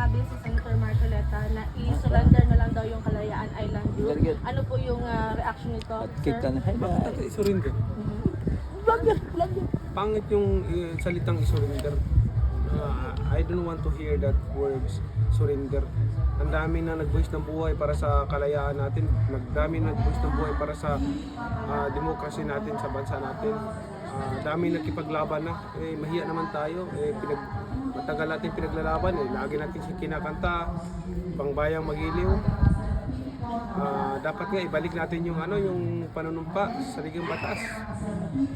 sinabi si Senator Marcoleta na i-surrender na lang daw yung Kalayaan Island Group. Ano po yung reaction nito, sir? Bakit isurrender? Pangit yung salitang isurrender. I don't want to hear that words, surrender. Ang dami na nagbuhis ng buhay para sa kalayaan natin. Dami na nagbuhis ng buhay para sa demokrasya natin, sa bansa natin. Dami nakipaglaban na. Mahiya naman tayo. Matagal natin pinaglalaban. Lagi natin siya kinakanta. Pangbayang magiliw. Dapat nga ibalik natin yung yung panunumpa sa saligang batas.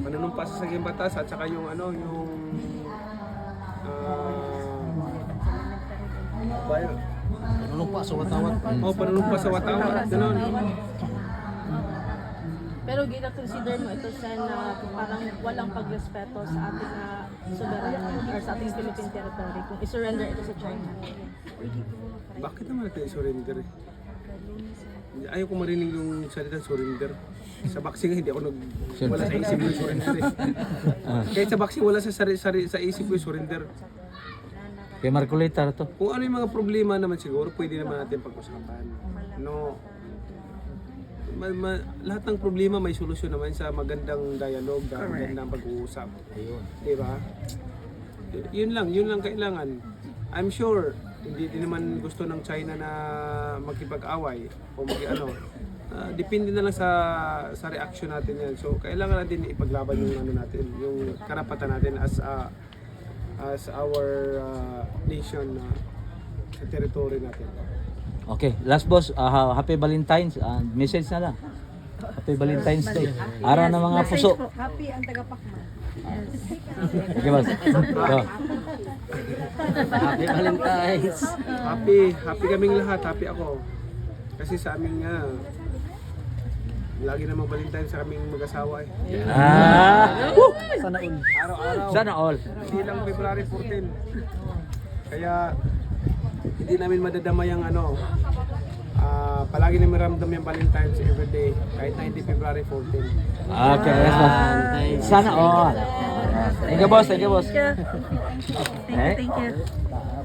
Panunumpa sa saligang batas at saka yung Panunumpa sa watawat. Panunumpa sa watawat. Ganun. Pero gina-consider mo ito sa na parang walang pagrespeto sa ating sovereignty or sa ating Philippine territory kung i-surrender ito sa China. Bakit naman natin i-surrender? Ayaw ko marinig yung salitang surrender. Sa boxing hindi ako wala sa isip yung surrender. Kahit sa boxing wala sa isip ko yung surrender. Kay Marcoleta to. Kung ano yung mga problema naman siguro, pwede naman natin pag-usapan. No, lahat ng problema may solusyon naman sa magandang dialogue, magandang pag-uusap. Ayun. Diba? Yun lang kailangan. I'm sure, hindi din naman gusto ng China na magkipag-away o depende na lang sa reaction natin yan. So, kailangan natin ipaglaban yung natin, yung karapatan natin as our nation sa territory natin. Okay, last boss, happy Valentine's. Message na lang. Happy Valentine's Day. Araw ng mga puso. Happy ang tagapakman. Okay, boss. Go. Happy Valentine's. Happy kaming lahat. Happy ako. Kasi sa amin nga, lagi namang Valentine sa kaming mag-asawa eh. Sana all. Araw-araw. Sana all. Hindi lang February 14. Kaya hindi namin madadama yung palagi namin ramdam yung Valentine's everyday kahit na hindi February 14. Okay, yes, boss. Sana all. Thank you, boss. Thank you, boss. Thank you.